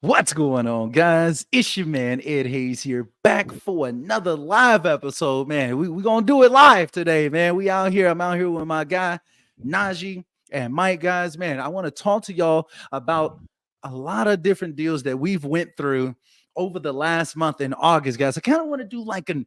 What's going on, guys? It's your man Ed Hayes here, back for another live episode. Man, we gonna do it live today, man. We out here. I'm out here with my guy Najee and Mike, guys. Man, I want to talk to y'all about a lot of different deals that we've went through over the last month in August, guys. I kind of want to do like an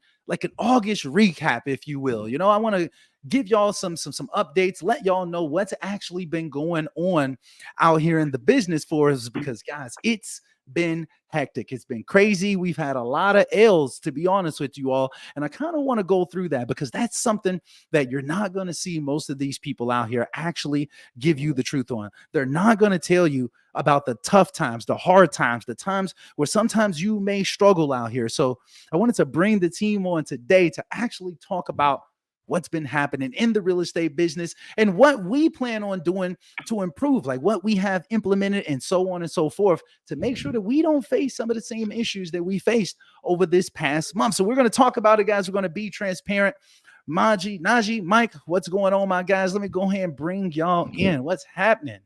August recap, if you will. I want to give y'all some updates, let y'all know what's actually been going on out here in the business for us because guys, it's been hectic. It's been crazy. We've had a lot of L's, to be honest with you all. And I kind of want to go through that because that's something that you're not going to see most of these people out here actually give you the truth on. They're not going to tell you about the tough times, the hard times, the times where sometimes you may struggle out here. So I wanted to bring the team on today to actually talk about what's been happening in the real estate business and what we plan on doing to improve, like what we have implemented and so on and so forth to make sure that we don't face some of the same issues that we faced over this past month. So we're going to talk about it, guys. We're going to be transparent. Najee, Mike, what's going on, my guys? Let me go ahead and bring y'all in. What's happening?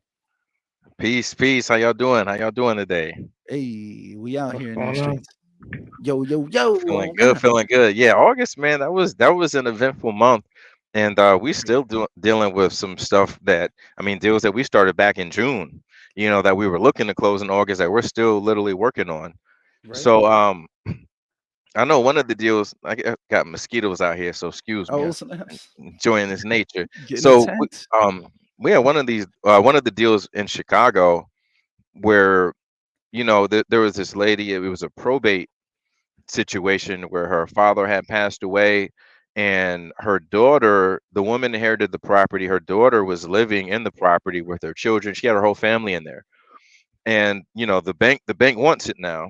Peace, peace. How y'all doing? How y'all doing today? Hey, we out What's here in these going on? streets. Yo, yo, yo. Feeling Oh, good, God. feeling good. Yeah, August, man, that was an eventful month, and we still dealing with some stuff deals that we started back in June. That we were looking to close in August that we're still literally working on. Right. So I know one of the deals. Got mosquitoes out here, so excuse me. Oh, I'm snaps. enjoying this nature. Getting So attacked. we had one of the deals in Chicago where there was this lady. It was a probate situation where her father had passed away and her daughter, the woman inherited the property. Her daughter was living in the property with her children. She had her whole family in there. And the bank wants it now.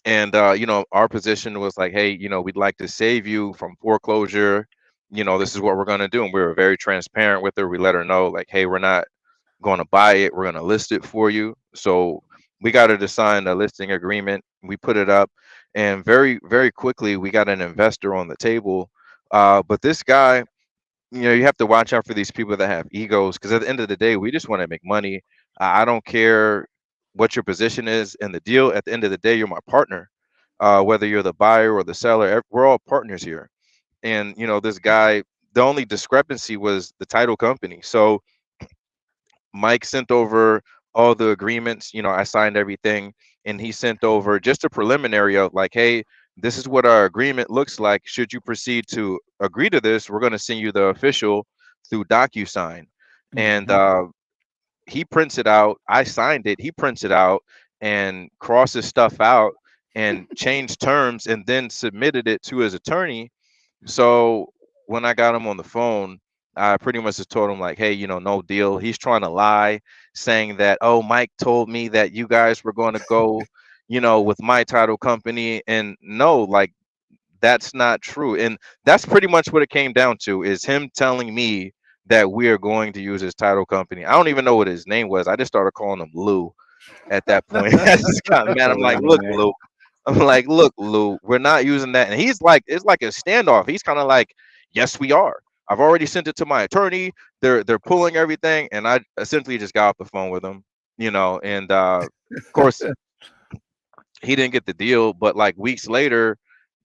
And our position was like, hey, we'd like to save you from foreclosure. This is what we're going to do. And we were very transparent with her. We let her know, like, hey, we're not going to buy it. We're going to list it for you. So we got her to sign a listing agreement. We put it up, and very, very quickly we got an investor on the table. But this guy, you have to watch out for these people that have egos, because at the end of the day, we just want to make money. I don't care what your position is in the deal. At the end of the day, you're my partner. Whether you're the buyer or the seller, we're all partners here. And this guy, the only discrepancy was the title company. So Mike sent over all the agreements. I signed everything, and he sent over just a preliminary of like, hey, this is what our agreement looks like. Should you proceed to agree to this, we're going to send you the official through DocuSign. And Mhm. he prints it out. I signed it. He prints it out and crosses stuff out and changed terms and then submitted it to his attorney. So when I got him on the phone, I pretty much just told him like, hey, no deal. He's trying to lie, saying that, oh, Mike told me that you guys were going to go, with my title company. And no, like, that's not true. And that's pretty much what it came down to, is him telling me that we are going to use his title company. I don't even know what his name was. I just started calling him Lou at that point. I just got That's mad. a I'm like, random look, name. Lou. I'm like, look, Lou, we're not using that. And he's like, it's like a standoff. He's kind of like, yes, we are. I've already sent it to my attorney. They're pulling everything, and I essentially just got off the phone with him, and of course he didn't get the deal. But like weeks later,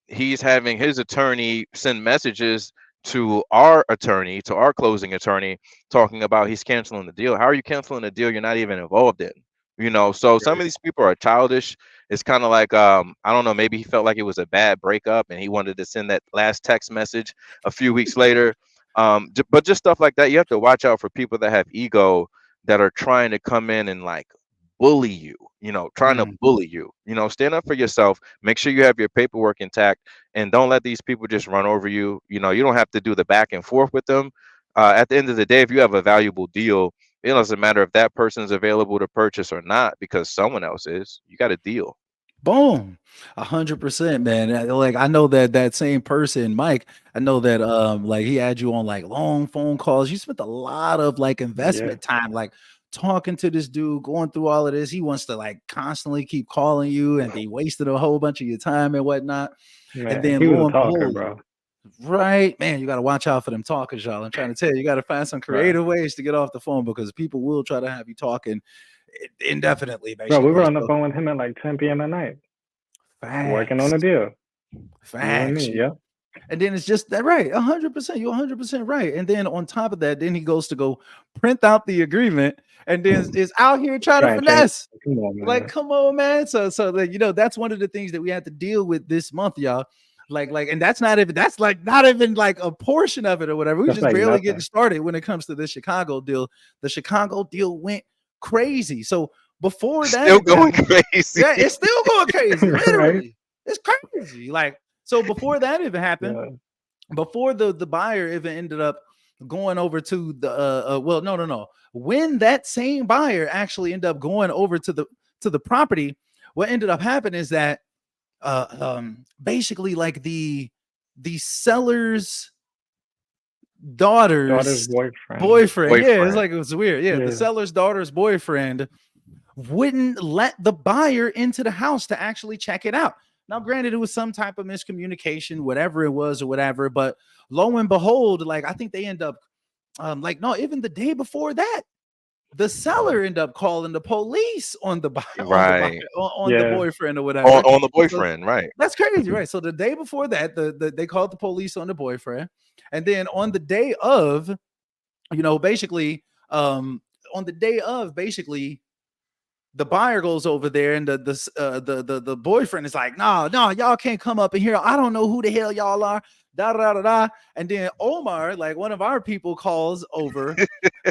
he's having his attorney send messages to our attorney, to our closing attorney, talking about he's canceling the deal. How are you canceling a deal you're not even involved in? So some of these people are childish. It's kind of like, I don't know, maybe he felt like it was a bad breakup and he wanted to send that last text message a few weeks later. But just stuff like that. You have to watch out for people that have ego, that are trying to come in and like bully you, trying to Mm. bully you. Stand up for yourself. Make sure you have your paperwork intact, and don't let these people just run over you. You don't have to do the back and forth with them. At the end of the day, if you have a valuable deal, it doesn't matter if that person is available to purchase or not, because someone else is. You got a deal. Boom, 100%, man. Like I know that that same person, Mike. I know that like he had you on like long phone calls. You spent a lot of like Yeah. investment time, like talking to this dude, going through all of this. He wants to like constantly keep calling you and be wasting a whole bunch of your time and whatnot. And Man, then he was lo a and talker, behold, bro. right, man, you got to watch out for them talkers, y'all. I'm trying to tell you, you got to find some Right. creative ways to get off the phone because people will try to have you talking indefinitely, Bro, we were basically. on the So phone with him at like 10 p.m. at night, working on facts, a deal. You and facts. me, yeah. And then it's just that right, 100%. You're 100% right. And then on top of that, then he goes to go print out the agreement, and then is out here trying to Try and change. finesse. Come on, Like, man. come on, man. So like, that's one of the things that we had to deal with this month, y'all. And that's like not even like a portion of it or whatever. We That's just like barely getting nothing. started when it comes to the Chicago deal. The Chicago deal went crazy. So before that Still even going happened, crazy. yeah, it's still going crazy. Right? Literally, it's crazy. Like, so before that even happened, Yeah. before the buyer even ended up going over to the well, no, when that same buyer actually ended up going over to the property, what ended up happening is that basically like the seller's Daughter's daughter's boyfriend. boyfriend, yeah, it's Boyfriend. like, it was weird, yeah, the Yeah. seller's daughter's boyfriend wouldn't let the buyer into the house to actually check it out. Now, granted, it was some type of miscommunication, whatever it was or whatever, but lo and behold, like, I think they end up like, no, even the day before that, the seller ended up calling the police on the Right. on the Yeah. boyfriend or On, whatever. on the So boyfriend, right. that's crazy, right? So the day before that, they called the police on the boyfriend, and then on the day of, basically, on the day of, basically, the buyer goes over there, and the boyfriend is like, no, no, y'all can't come up in here. I don't know who the hell y'all are. Da da da da. And then Omar, like one of our people, calls over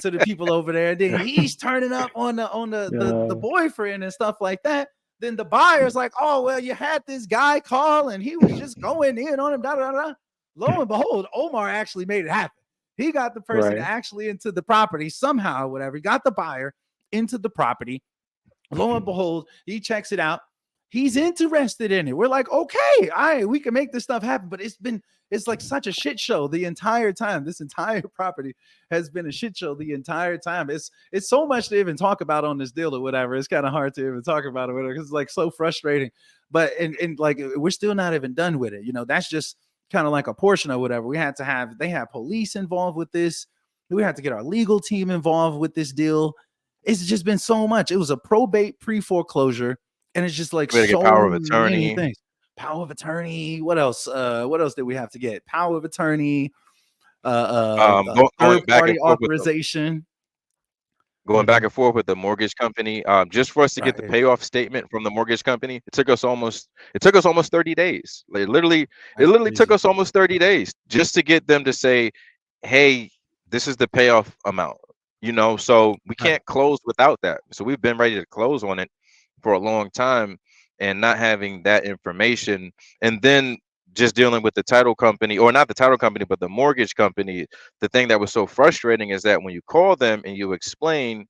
to the people over there. And then he's turning up on the Yeah. boyfriend and stuff like that. Then the buyer's like, oh well, you had this guy call and he was just going in on him. Da da da. Lo and behold, Omar actually made it happen. He got the person Right. actually into the property somehow, whatever. He got the buyer into the property. Lo and behold, he checks it out. He's interested in it. We're like, okay, all right, we can make this stuff happen. But it's like such a shit show the entire time. This entire property has been a shit show the entire time. It's so much to even talk about on this deal or whatever. It's kind of hard to even talk about it because it's like so frustrating. But and like we're still not even done with it. That's just kind of like a portion of whatever. They have police involved with this. We had to get our legal team involved with this deal. It's just been so much. It was a probate pre-foreclosure, and it's just like We got to get so power of many attorney. things. Power of attorney. What else? What else did we have to get? Power of attorney. Going Third back and party forth with the authorization. going back Mhm. and forth with the mortgage company. Just for us to get the Right. payoff statement from the mortgage company, it took us almost 30 days. Like literally, it That's literally took crazy. us almost 30 days just to get them to say, "Hey, this is the payoff amount." So we Right. can't close without that. So we've been ready to close on it for a long time, and not having that information, and then just dealing with the title company, or not the title company, but the mortgage company. The thing that was so frustrating is that when you call them and you explain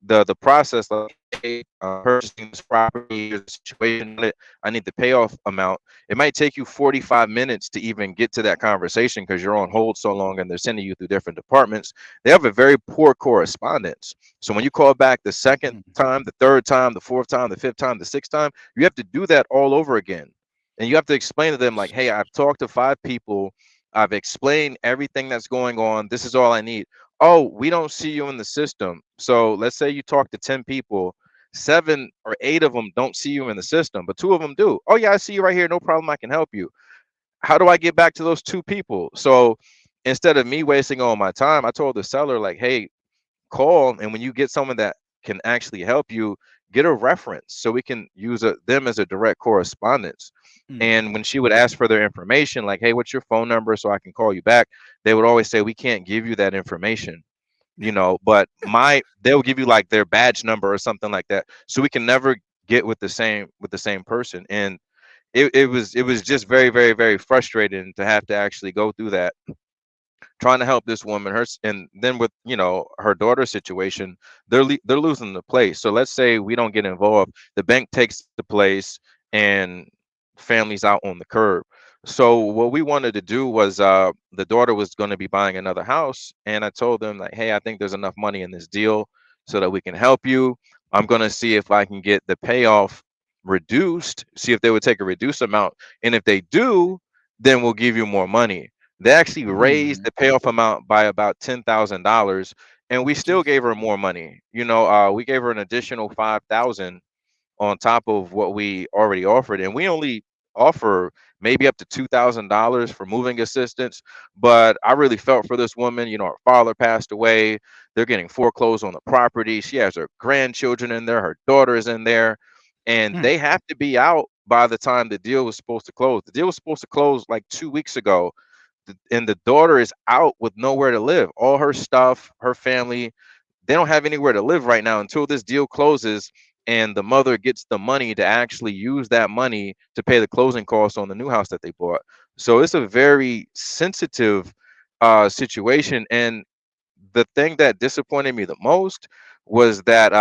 the process, like, hey, I'm purchasing this property, here's the situation on it, I need the payoff amount, it might take you 45 minutes to even get to that conversation because you're on hold so long and they're sending you through different departments. They have a very poor correspondence. So when you call back the second Mhm. time, the third time, the fourth time, the fifth time, the sixth time, you have to do that all over again. And you have to explain to them, like, hey, I've talked to 5 people, I've explained everything that's going on, this is all I need. Oh, we don't see you in the system. So let's say you talk to 10 people, 7 or 8 of them don't see you in the system, but 2 of them do. Oh, yeah, I see you right here. No problem. I can help you. How do I get back to those 2 people? So instead of me wasting all my time, I told the seller, like, hey, call. And when you get someone that can actually help you, get a reference so we can use them as a direct correspondence. And Mhm. when she would ask for their information, like, hey, what's your phone number so I can call you back? They would always say, we can't give you that information, but they'll give you like their badge number or something like that, so we can never get with the same person. And it was just very, very, very frustrating to have to actually go through that, trying to help this woman, and then with her daughter's situation, they're losing the place. So let's say we don't get involved, the bank takes the place, and families out on the curb. So what we wanted to do was, the daughter was going to be buying another house, and I told them, like, hey, I think there's enough money in this deal so that we can help you. I'm going to see if I can get the payoff reduced, see if they would take a reduced amount, and if they do, then we'll give you more money. They actually raised Mhm. the payoff amount by about $10,000, and we still Jesus. gave her more money. We gave her an additional 5,000 on top of what we already offered, and we only offer maybe up to $2,000 for moving assistance. But I really felt for this woman. Her father passed away. They're getting foreclosed on the property. She has her grandchildren in there. Her daughter is in there, and Mm, they have to be out by the time the deal was supposed to close. The deal was supposed to close like 2 weeks ago, and the daughter is out with nowhere to live. All her stuff, her family, they don't have anywhere to live right now until this deal closes and the mother gets the money to actually use that money to pay the closing costs on the new house that they bought. So it's a very sensitive situation. And the thing that disappointed me the most was that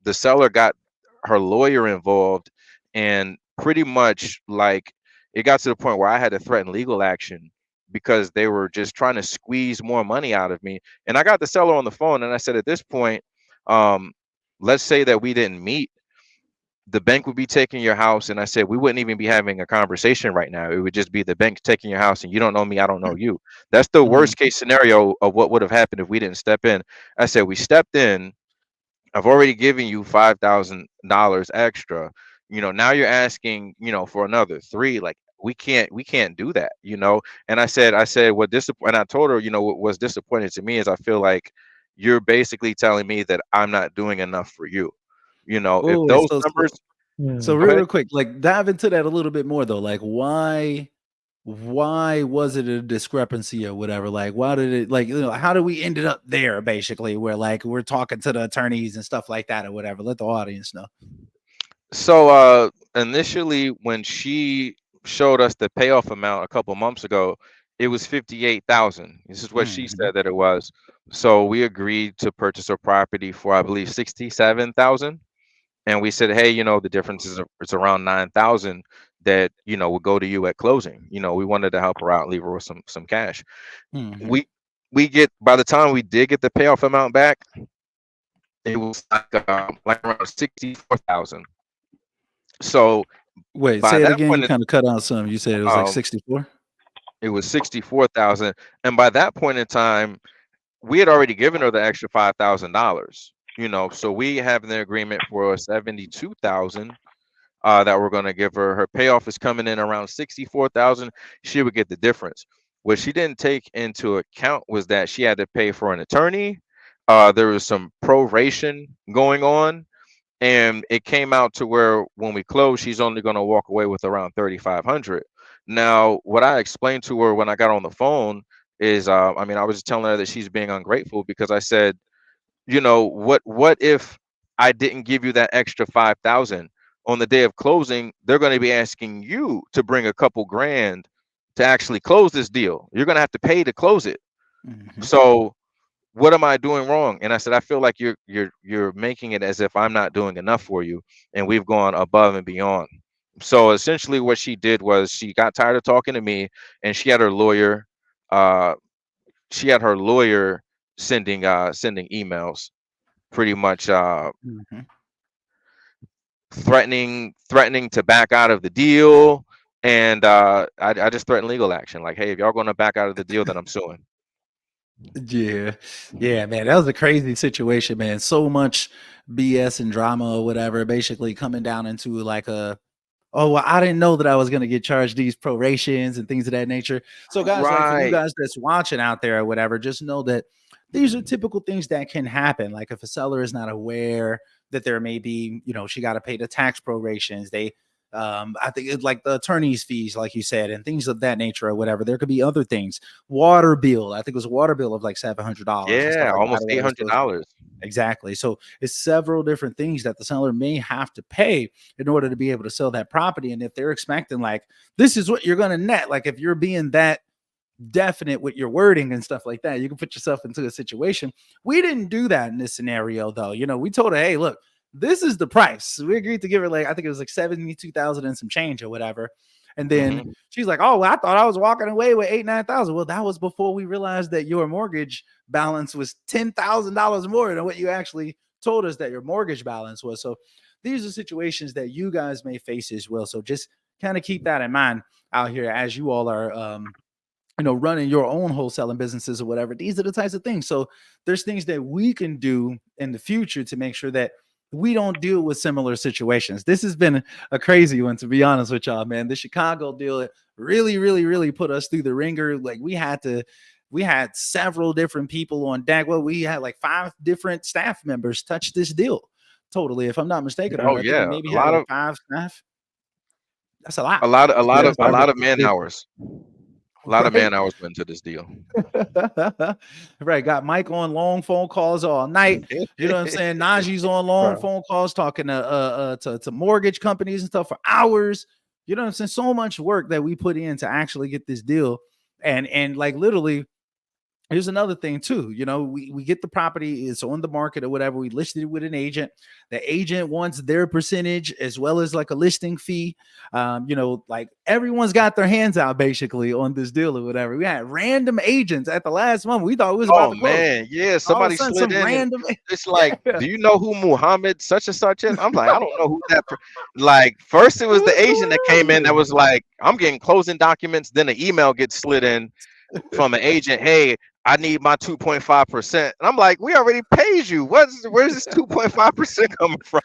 the seller got her lawyer involved, and pretty much like it got to the point where I had to threaten legal action because they were just trying to squeeze more money out of me. And I got the seller on the phone and I said, at this point, um, let's say that we didn't meet, the bank would be taking your house. And I said, we wouldn't even be having a conversation right now. It would just be the bank taking your house, and you don't know me, I don't know mm, you. That's the mhm. worst case scenario of what would have happened if we didn't step in. I said, we stepped in. I've already given you $5,000 extra. Now you're asking, for another three. Like, we can't do that. And I said, and I told her, what was disappointing to me is I feel like you're basically telling me that I'm not doing enough for you. If Oh, wait, those so numbers, so Mm. go real ahead. quick, like dive into that a little bit more though. Like why was it a discrepancy or whatever? Like why did it like how did we ended up there basically where like we're talking to the attorneys and stuff like that or whatever? Let the audience know. So initially when she showed us the payoff amount a couple months ago, it was 58,000. This is what she Mhm. said that it was. So we agreed to purchase her property for, I believe, 67,000. And we said, hey, the difference is it's around 9,000 that, would go to you at closing. We wanted to help her out, leave her with some cash. Mhm. We get, by the time we did get the payoff amount back, it was like around 64,000. So Wait, by say it that again. You point, kind of cut out some. You said it was like um, 64? it was 64,000, and by that point in time, we had already given her the extra $5,000. So we have an agreement for 72,000 that we're going to give her. Her payoff is coming in around 64,000. She would get the difference. What she didn't take into account was that she had to pay for an attorney. There was some proration going on, and it came out to where when we close, she's only going to walk away with around 3,500. Now, what I explained to her when I got on the phone is, I mean, I was just telling her that she's being ungrateful because I said, what if I didn't give you that extra 5,000 on the day of closing? They're going to be asking you to bring a couple grand to actually close this deal. You're going to have to pay to close it. Mhm. So what am I doing wrong? And I said, I feel like you're making it as if I'm not doing enough for you, and we've gone above and beyond. So essentially, what she did was she got tired of talking to me, and uh, she had her lawyer sending emails, pretty much Mhm. threatening to back out of the deal. And I just threatened legal action. Like, hey, if y'all going to back out of the deal, then I'm suing. Yeah. Yeah, man. That was a crazy situation, man. So much BS and drama or whatever, basically coming down into like a oh, well, I didn't know that I was gonna get charged these prorations and things of that nature. So, guys, like for you Right. guys that's watching out there or whatever, just know that these are typical things that can happen. Like if a seller is not aware that there may be, she got to pay the tax prorations. I think it's like the attorney's fees, like you said, and things of that nature or whatever. There could be other things. Water bill, I think it was a water bill of like $700 and stuff Yeah, like that almost or eight whatever. hundred So it's dollars. exactly. So it's several different things that the seller may have to pay in order to be able to sell that property. And if they're expecting like this is what you're going to net, like if you're being that definite with your wording and stuff like that, you can put yourself into a situation. We didn't do that in this scenario though. We told her, hey, look, this is the price. We agreed to give her like I think it was like 72,000 and some change or whatever. And then Hmm. she's like, "Oh, well, I thought I was walking away with 8, 9,000." Well, that was before we realized that your mortgage balance was $10,000 more than what you actually told us that your mortgage balance was. So these are situations that you guys may face as well. So just kind of keep that in mind out here as you all are running your own wholesaling businesses or whatever. These are the types of things. So there's things that we can do in the future to make sure that we don't deal with similar situations. This has been a crazy one, to be honest with y'all, man. The Chicago deal really, really, really put us through the ringer. Like we had several different people on deck. Well, we had like 5 different staff members touch this deal. Totally, if I'm not mistaken, Yeah. Oh I think we yeah, maybe had like 5 staff. That's a lot, a lot, Yeah. a Five. lot of man hours. A lot of right? man hours went into this deal. Right. Got Mike on long phone calls all night. You know what I'm saying? Najee's on long Bro. phone calls talking to mortgage companies and stuff for hours. You know what I'm saying? So much work that we put in to actually get this deal. And like literally, here's another thing too. We get the property, it's on the market or whatever. We listed it with an agent. The agent wants their percentage as well as like a listing fee. Like everyone's got their hands out basically on this deal or whatever. We had random agents at the last moment. We thought it was about Oh to close. man, yeah. All of a Somebody sudden, slid some in, and random, it's like, yeah. do you know who Muhammad such and such is? I'm like, I don't know who that. Like, first it was the What's agent going that on came in that here? was like, I'm getting closing documents. Then an email gets slid in from an agent. Hey, I need my 2.5%. And I'm like, we already paid you. Where's this 2.5% coming from?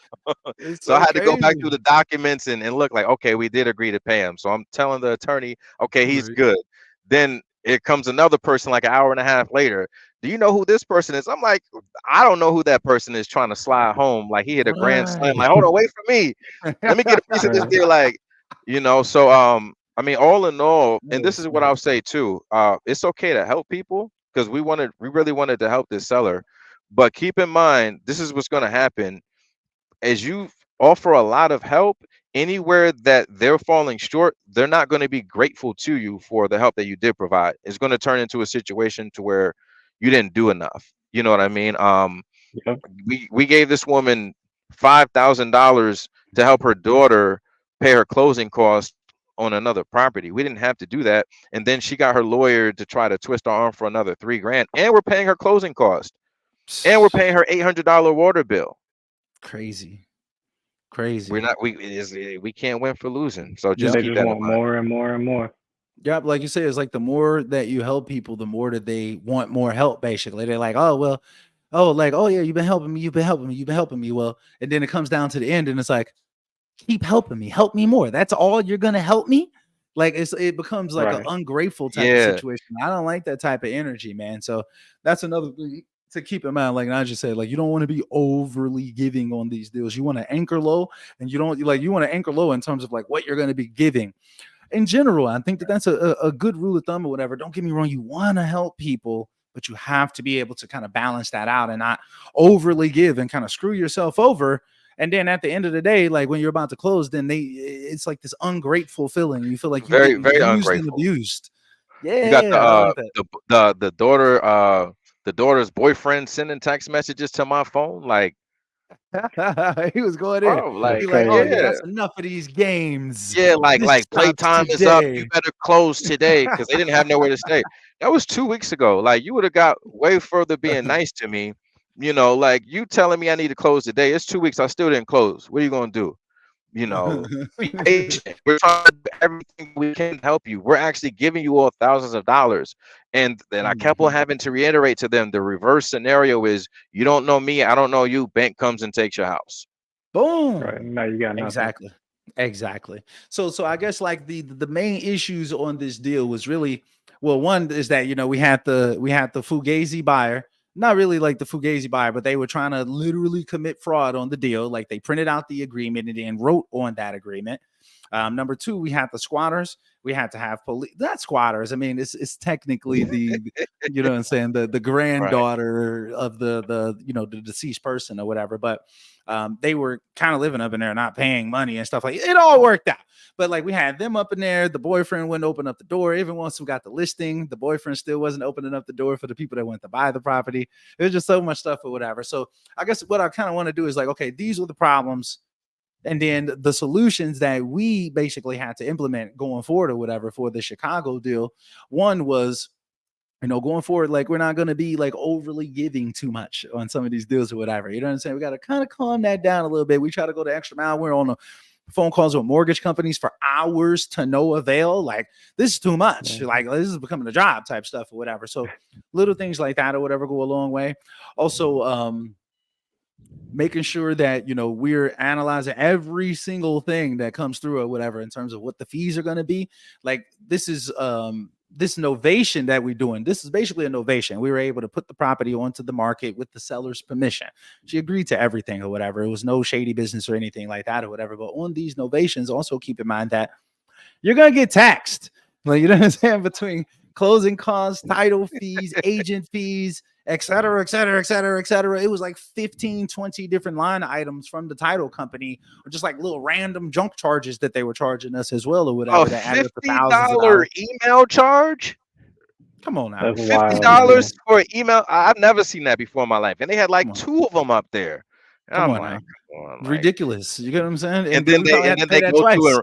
It's So I so had to go back crazy. through the documents and look like, okay, we did agree to pay him. So I'm telling the attorney, okay, he's Right. good. Then it comes another person like an hour and a half later. Do you know who this person is? I'm like, I don't know who that person is trying to slide home. Like he hit a grand slam. Right. Like, hold on, wait for me. Let me get a piece of this Right. deal. Like, so I mean, all in all, and this Yes, is what man. I'll say too. It's okay to help people because we really wanted to help this seller. But keep in mind, this is what's gonna happen as you offer a lot of help. Anywhere that they're falling short, they're not going to be grateful to you for the help that you did provide. It's going to turn into a situation to where you didn't do enough. You know what I mean? Yep. We gave this woman $5,000 to help her daughter pay her closing costs on another property. We didn't have to do that, and then she got her lawyer to try to twist our arm for another 3 grand, and we're paying her closing cost, and we're paying her $800 water bill. Crazy. We're Crazy. not we can't win for losing. So And just Yep. they keep just that in want mind. more and more and more. Yep, like you say, it's like the more that you help people, the more that they want more help. Basically, they're like, "Oh well, oh like, oh yeah, you've been helping me, you've been helping me, you've been helping me." Well, and then it comes down to the end, and it's like, keep help me more. That's all you're gonna help me. Like it becomes like an Right. ungrateful type of Yeah, situation. I don't like that type of energy, man. So that's another thing to keep in mind. Like I just said, like you don't want to be overly giving on these deals. You want to anchor low, and you want to anchor low in terms of like what you're going to be giving in general. I think that that's a good rule of thumb or whatever. Don't get me wrong, you want to help people, but you have to be able to kind of balance that out and not overly give and kind of screw yourself over. And then at the end of the day, like when you're about to close, then it's like this ungrateful feeling. You feel like you very getting very used and ungrateful. abused. You got Yeah, I don't like that. the daughter's boyfriend sending text messages to my phone. Like, He was going in. bro, That's He like, like, oh crazy. yeah, yeah, that's enough of these games. yeah, This like stops playtime is up. You today. better close today because they didn't have nowhere to stay. That was 2 weeks ago. Like, you would have got way further being nice to me. Like you telling me I need to close today. It's 2 weeks. I still didn't close. What are you gonna do? Be patient. We're trying to do everything we can to help you. We're actually giving you all thousands of dollars. And then I kept on Mhm. having to reiterate to them the reverse scenario is you don't know me, I don't know you. Bank comes and takes your house. Right. Boom. Now you got nothing. Exactly. Exactly. So I guess like the main issues on this deal was really, well, one is that we had the Fugazi buyer, not really like the Fugazi buyer, but they were trying to literally commit fraud on the deal. Like they printed out the agreement and then wrote on that agreement. Number two, we had the squatters. We had to have police, not squatters. I mean, it's technically you know what I'm saying, the Right. granddaughter of the deceased person or whatever. But they were kind of living up in there, not paying money and stuff like it. All worked out. But like we had them up in there, the boyfriend wouldn't open up the door. Even once we got the listing, the boyfriend still wasn't opening up the door for the people that went to buy the property. It was just so much stuff or whatever. So I guess what I kind of want to do is like, okay, these are the problems. And then the solutions that we basically had to implement going forward or whatever for the Chicago deal. One was, going forward, like we're not going to be like overly giving too much on some of these deals or whatever. You know what I'm saying? We got to kind of calm that down a little bit. We try to go the extra mile. We're on phone calls with mortgage companies for hours to no avail. Like, this is too much. Like, this is becoming a job type stuff or whatever. So little things like that or whatever go a long way. Also, making sure that, you know, we're analyzing every single thing that comes through or whatever in terms of what the fees are going to be. Like, this is this novation that we're doing. This is basically a novation. We were able to put the property onto the market with the seller's permission. She agreed to everything or whatever. It was no shady business or anything like that or whatever. But on these novations, also keep in mind that you're going to get taxed. Like, you know what I'm saying? Between closing costs, title fees, agent fees, et cetera, et cetera, et cetera, et cetera. It was like 15, 20 different line items from the title company, or just like little random junk charges that they were charging us as well or whatever. A That added up to $50 thousands of dollars. email charge? Come on now. That's $50 wild. for an email? I've never seen that before in my life. And they had like Come on. 2 of them up there. And Come I'm on like, now. come on, like, Ridiculous. You get what I'm saying? and then then we probably had to pay they that go twice. through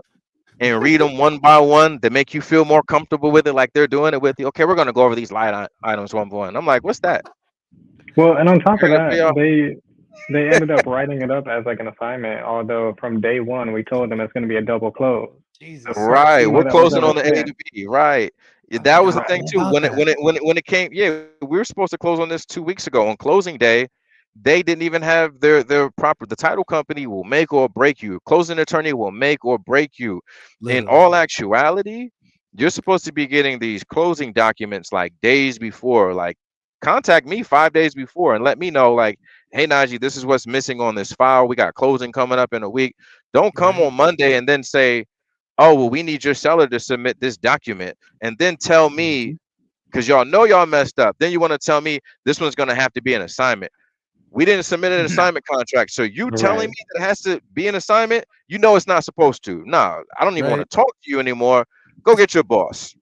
and read them one by one to make you feel more comfortable with it, like they're doing it with you. Okay, we're gonna go over these line items one by one. I'm like, what's that? Well, and on top of You're gonna pay that, off- they ended up writing it up as like an assignment. Although from day one we told them it's going to be a double close. Jesus. The first Right, email we're that was closing ever on the A sent. to B. Right, I that was the forgot thing all too. about that. When it came, yeah, we were supposed to close on this 2 weeks ago. On closing day, they didn't even have their proper. The title company will make or break you. Closing attorney will make or break you. In Literally. all actuality, you're supposed to be getting these closing documents like days before. Like, contact me 5 days before and let me know, like, hey Najee, this is what's missing on this file. We got closing coming up in a week. Don't come Right. on Monday and then say, oh, well, we need your seller to submit this document, and then tell me, Mhm. because y'all know y'all messed up. Then you want to tell me this one's going to have to be an assignment. We didn't submit an No. assignment contract. So you telling Right. me that it has to be an assignment, you know it's not supposed to. No, I don't even want Right. to talk to you anymore. Go get your boss.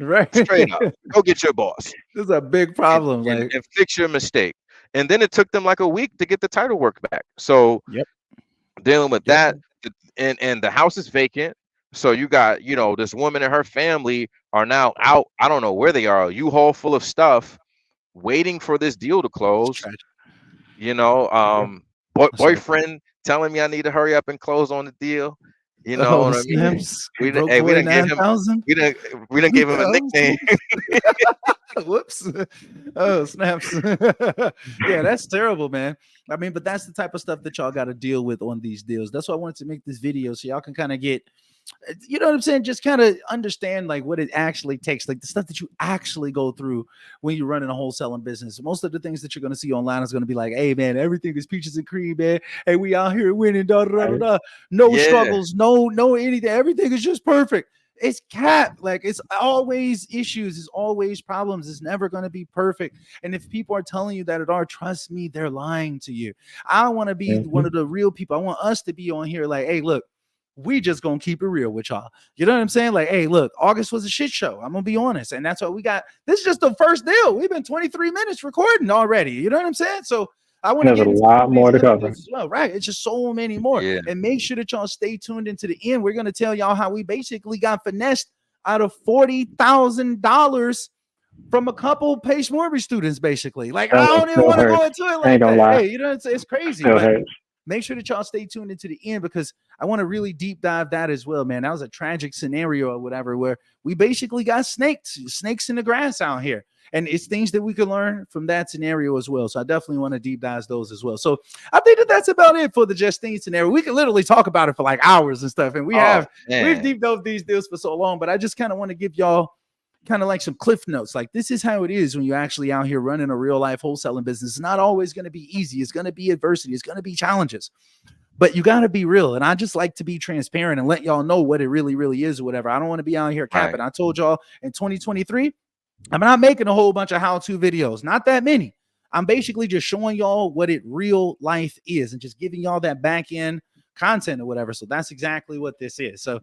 Right. Straight up. Go get your boss This is a big problem. Like, and fix your mistake. And then it took them like a week to get the title work back. So yep. dealing with Yep. that, and the house is vacant. So you got, you know, this woman and her family are now out. I don't know where they are. A U-Haul full of stuff, waiting for this deal to It's close. tragic. You know, Yeah. Sorry. boyfriend telling me I need to hurry up and close on the deal. You know Oh, what I mean? snaps. We didn't, Broke hey, we boy didn't give him 9,000. we didn't give him a Oh, nickname. whoops. Oh, snaps. Yeah, that's terrible, man. I mean, but that's the type of stuff that y'all got to deal with on these deals. That's why I wanted to make this video so y'all can kind of get, you know what I'm saying? Just kind of understand like what it actually takes, like the stuff that you actually go through when you're running a wholesaling business. Most of the things that you're going to see online is going to be like, hey, man, everything is peaches and cream, man. Hey, we out here winning, da da da da. Right. Da. No Yeah, struggles, no anything. Everything is just perfect. It's cap. Like, it's always issues, it's always problems. It's never going to be perfect. And if people are telling you that it are, trust me, they're lying to you. I want to be one Mhm. of the real people. I want us to be on here like, hey, look, we just gonna keep it real with y'all. You know what I'm saying? Like, hey, look, August was a shit show. I'm gonna be honest, and that's what we got. This is just the first deal. We've been 23 minutes recording already. You know what I'm saying? So I want to There's a get into some lot of these more to other cover. deals as well, right? It's just so many more. yeah. And make sure that y'all stay tuned into the end. We're gonna tell y'all how we basically got finessed out of $40,000 from a couple Pace Mortgage students, basically. Like, I don't even Still want to go hurts. into it I ain't like gonna that. lie. Hey, you know, it's crazy, Still but hurts. make sure that y'all stay tuned into the end because I want to really deep dive that as well, man. That was a tragic scenario or whatever where we basically got snakes in the grass out here. And it's things that we can learn from that scenario as well. So I definitely want to deep dive those as well. So I think that that's about it for the Justine scenario. We can literally talk about it for like hours and stuff. And Oh we've man. deep dove these deals for so long, but I just kind of want to give y'all kind of like some cliff notes. Like, this is how it is when you're actually out here running a real life wholesaling business. It's not always going to be easy. It's going to be adversity. It's going to be challenges. But you got to be real. And I just like to be transparent and let y'all know what it really, really is or whatever. I don't want to be out here capping. Right. I told y'all in 2023, I'm not making a whole bunch of how-to videos, not that many. I'm basically just showing y'all what it real life is and just giving y'all that back end content or whatever. So that's exactly what this is. So